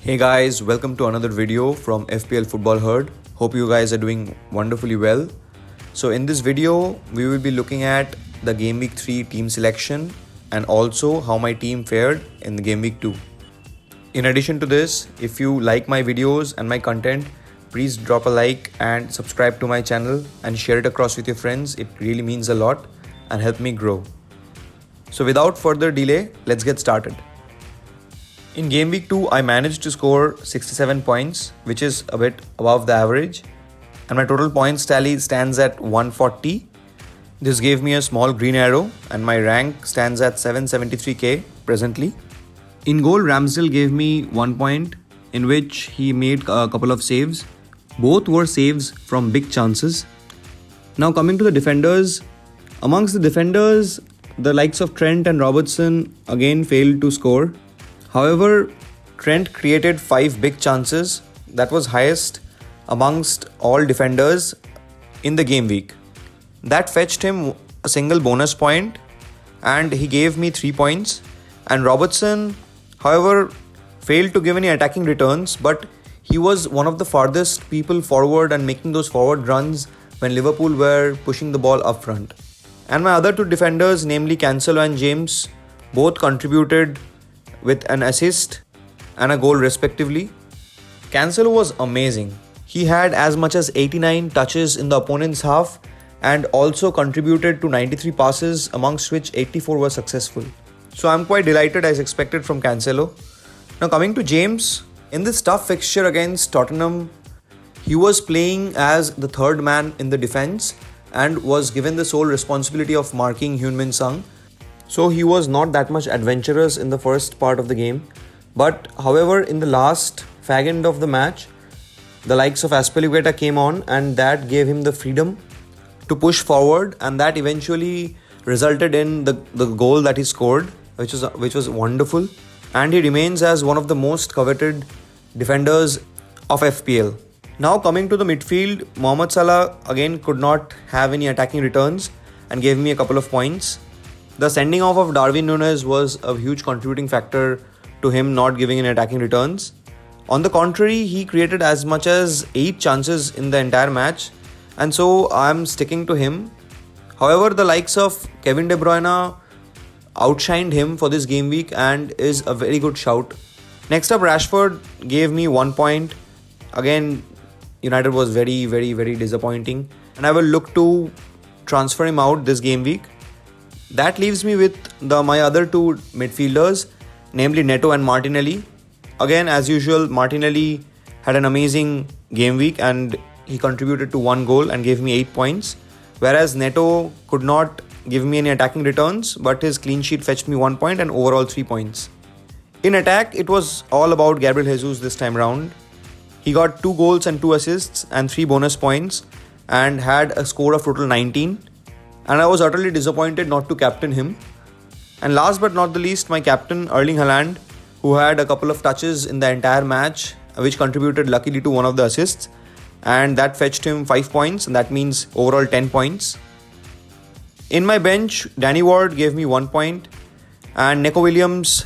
Hey guys, welcome to another video from FPL Football Herd. Hope you guys are doing wonderfully well. So in this video, we will be looking at the Gameweek 3 team selection and also how my team fared in the Gameweek 2. In addition to this, if you like my videos and my content, please drop a like and subscribe to my channel and share it across with your friends. It really means a lot and help me grow. So without further delay, let's get started. In Game Week 2, I managed to score 67 points, which is a bit above the average, and my total points tally stands at 140. This gave me a small green arrow, and my rank stands at 773k presently. In goal, Ramsdale gave me 1 point, in which he made a couple of saves. Both were saves from big chances. Now coming to the defenders, amongst the defenders, the likes of Trent and Robertson again failed to score. However, Trent created 5 big chances. That was highest amongst all defenders in the game week. That fetched him a single bonus point and he gave me 3 points. And Robertson, however, failed to give any attacking returns, but he was one of the farthest people forward and making those forward runs when Liverpool were pushing the ball up front. And my other 2 defenders, namely Cancelo and James, both contributed with an assist and a goal respectively. Cancelo was amazing. He had as much as 89 touches in the opponent's half and also contributed to 93 passes, amongst which 84 were successful. So I'm quite delighted as expected from Cancelo. Now coming to James, in this tough fixture against Tottenham, he was playing as the third man in the defense and was given the sole responsibility of marking Heung-min Son. So he was not that much adventurous in the first part of the game. But however, in the last fag end of the match, the likes of Azpilicueta came on and that gave him the freedom to push forward, and that eventually resulted in the goal that he scored, which was wonderful. And he remains as one of the most coveted defenders of FPL. Now coming to the midfield, Mohamed Salah again could not have any attacking returns and gave me a couple of points. The sending off of Darwin Núñez was a huge contributing factor to him not giving any attacking returns. On the contrary, he created as much as 8 chances in the entire match, and so I'm sticking to him. However, the likes of Kevin De Bruyne outshined him for this game week and is a very good shout. Next up, Rashford gave me 1 point. Again, United was very disappointing, and I will look to transfer him out this game week. That leaves me with my other 2 midfielders, namely Neto and Martinelli. Again, as usual, Martinelli had an amazing game week and he contributed to 1 goal and gave me 8 points. Whereas Neto could not give me any attacking returns, but his clean sheet fetched me 1 point and overall 3 points. In attack, it was all about Gabriel Jesus this time round. He got 2 goals and 2 assists and 3 bonus points and had a score of total 19. And I was utterly disappointed not to captain him. And last but not the least, my captain Erling Haaland, who had a couple of touches in the entire match, which contributed luckily to one of the assists, and that fetched him 5 points, and that means overall 10 points. In my bench, Danny Ward gave me 1 point, and Neco Williams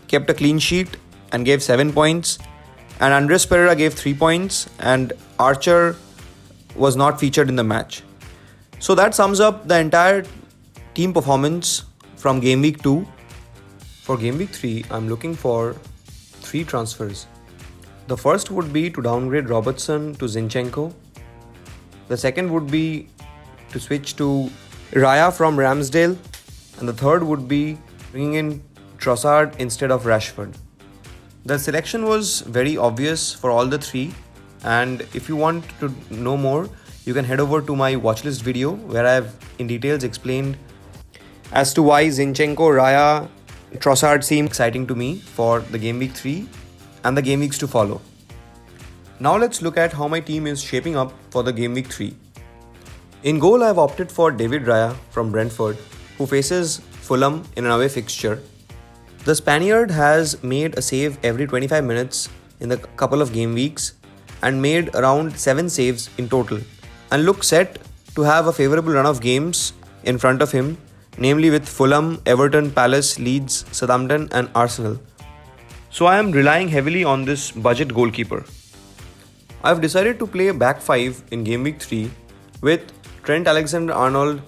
kept a clean sheet and gave 7 points, and Andres Pereira gave 3 points, and Archer was not featured in the match. So that sums up the entire team performance from Game Week 2. For Game Week 3, I'm looking for 3 transfers. The first would be to downgrade Robertson to Zinchenko. The second would be to switch to Raya from Ramsdale. And the third would be bringing in Trossard instead of Rashford. The selection was very obvious for all the 3. And if you want to know more, you can head over to my watchlist video where I have in details explained as to why Zinchenko, Raya, Trossard seem exciting to me for the Game Week 3 and the game weeks to follow. Now let's look at how my team is shaping up for the Game Week 3. In goal, I have opted for David Raya from Brentford, who faces Fulham in an away fixture. The Spaniard has made a save every 25 minutes in the couple of game weeks and made around 7 saves in total, and looks set to have a favourable run of games in front of him, namely with Fulham, Everton, Palace, Leeds, Southampton and Arsenal. So I am relying heavily on this budget goalkeeper. I've decided to play back 5 in Game Week 3 with Trent Alexander-Arnold,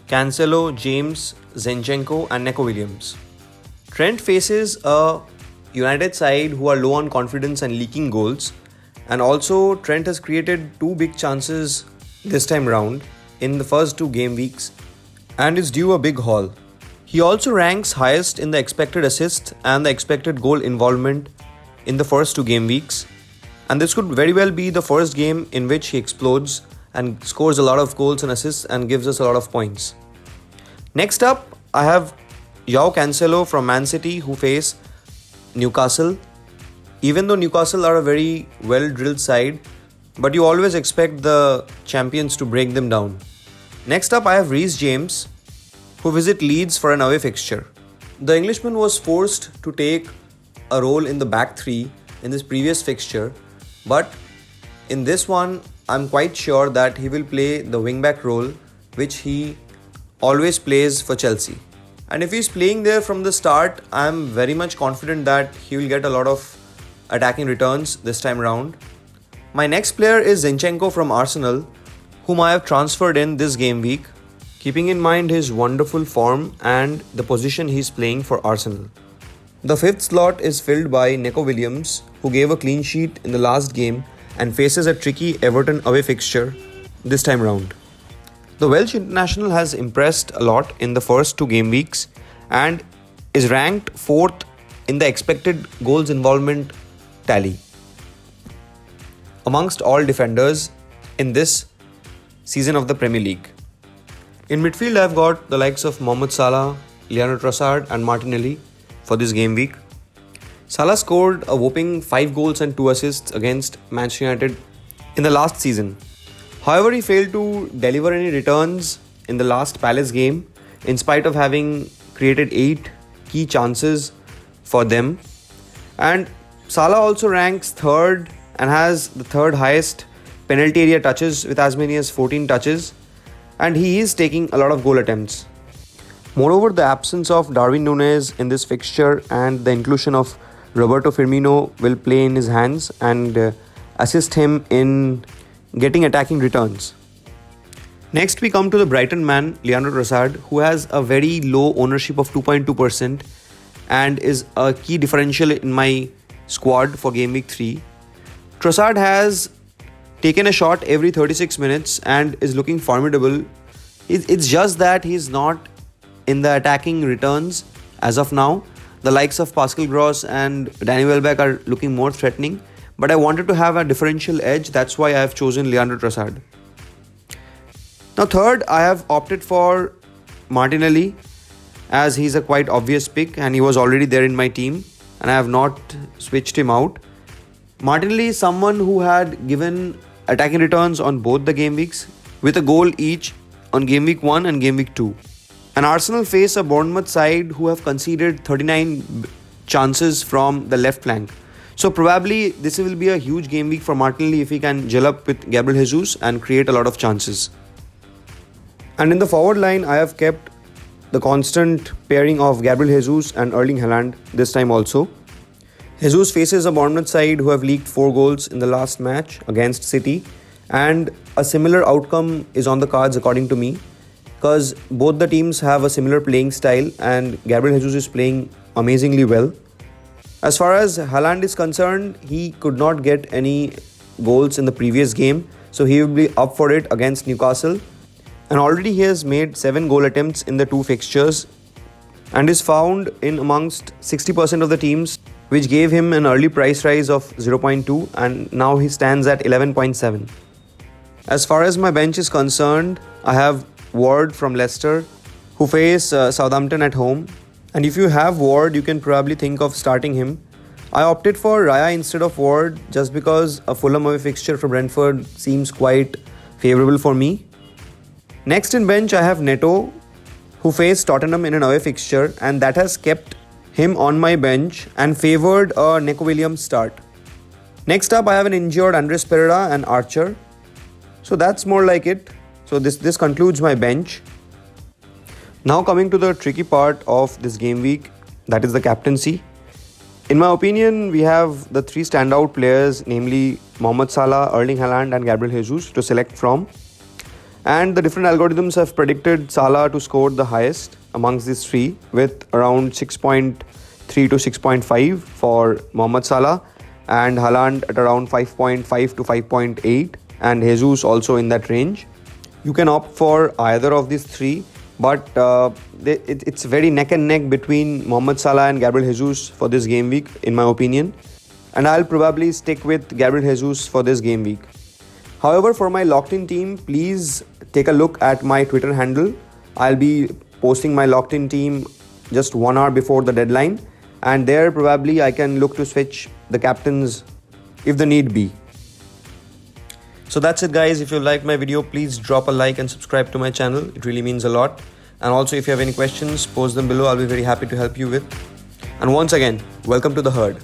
Cancelo, James, Zinchenko and Neco Williams. Trent faces a United side who are low on confidence and leaking goals, and also Trent has created 2 big chances this time round in the first 2 game weeks and is due a big haul. He also ranks highest in the expected assist and the expected goal involvement in the first 2 game weeks, and this could very well be the first game in which he explodes and scores a lot of goals and assists and gives us a lot of points. Next up, I have João Cancelo from Man City who face Newcastle. Even though Newcastle are a very well-drilled side, but you always expect the champions to break them down. Next up, I have Reece James who visit Leeds for an away fixture. The Englishman was forced to take a role in the back 3 in this previous fixture, but in this one, I'm quite sure that he will play the wingback role which he always plays for Chelsea. And if he's playing there from the start, I'm very much confident that he will get a lot of attacking returns this time round. My next player is Zinchenko from Arsenal, whom I have transferred in this game week, keeping in mind his wonderful form and the position he's playing for Arsenal. The 5th slot is filled by Neco Williams, who gave a clean sheet in the last game and faces a tricky Everton away fixture this time round. The Welsh international has impressed a lot in the first 2 game weeks and is ranked 4th in the expected goals involvement tally amongst all defenders in this season of the Premier League. In midfield, I've got the likes of Mohamed Salah, Leandro Trossard and Martinelli for this game week. Salah scored a whopping 5 goals and 2 assists against Manchester United in the last season. However, he failed to deliver any returns in the last Palace game in spite of having created 8 key chances for them. And Salah also ranks 3rd and has the 3rd highest penalty area touches with as many as 14 touches, and he is taking a lot of goal attempts. Moreover, the absence of Darwin Núñez in this fixture and the inclusion of Roberto Firmino will play in his hands and assist him in getting attacking returns. Next, we come to the Brighton man, Leandro Trossard, who has a very low ownership of 2.2% and is a key differential in my squad for Game Week 3. Trossard has taken a shot every 36 minutes and is looking formidable. It's just that he's not in the attacking returns as of now. The likes of Pascal Gross and Danny Welbeck are looking more threatening, but I wanted to have a differential edge. That's why I have chosen Leandro Trossard. Now 3rd, I have opted for Martinelli as he's a quite obvious pick and he was already there in my team and I have not switched him out. Martinelli is someone who had given attacking returns on both the game weeks with a goal each on Game Week 1 and Game Week 2. And Arsenal face a Bournemouth side who have conceded 39 chances from the left flank. So probably this will be a huge game week for Martinelli if he can gel up with Gabriel Jesus and create a lot of chances. And in the forward line, I have kept the constant pairing of Gabriel Jesus and Erling Haaland this time also. Jesus faces a Bournemouth side who have leaked 4 goals in the last match against City, and a similar outcome is on the cards according to me, because both the teams have a similar playing style and Gabriel Jesus is playing amazingly well. As far as Haaland is concerned, he could not get any goals in the previous game, so he will be up for it against Newcastle. And already he has made 7 goal attempts in the 2 fixtures and is found in amongst 60% of the teams, which gave him an early price rise of 0.2 and now he stands at 11.7. As far as my bench is concerned, I have Ward from Leicester who face Southampton at home, and if you have Ward, you can probably think of starting him. I opted for Raya instead of Ward just because a Fulham away fixture from Brentford seems quite favourable for me. Next in bench, I have Neto who faced Tottenham in an away fixture, and that has kept him on my bench and favoured a Neco Williams start. Next up, I have an injured Andres Pereira and Archer. So that's more like it. So this concludes my bench. Now coming to the tricky part of this game week, that is the captaincy. In my opinion, we have the three standout players, namely Mohamed Salah, Erling Haaland and Gabriel Jesus to select from. And the different algorithms have predicted Salah to score the highest amongst these three with around 6.3 to 6.5 for Mohamed Salah, and Haaland at around 5.5 to 5.8, and Jesus also in that range. You can opt for either of these three, but it's very neck and neck between Mohamed Salah and Gabriel Jesus for this game week, in my opinion. And I'll probably stick with Gabriel Jesus for this game week. However, for my locked in team, please take a look at my Twitter handle. I'll be posting my locked in team just 1 hour before the deadline, and there probably I can look to switch the captains if the need be. So that's it guys. If you liked my video, please drop a like and subscribe to my channel. It really means a lot. And also if you have any questions, post them below. I'll be very happy to help you with. And once again, welcome to the herd.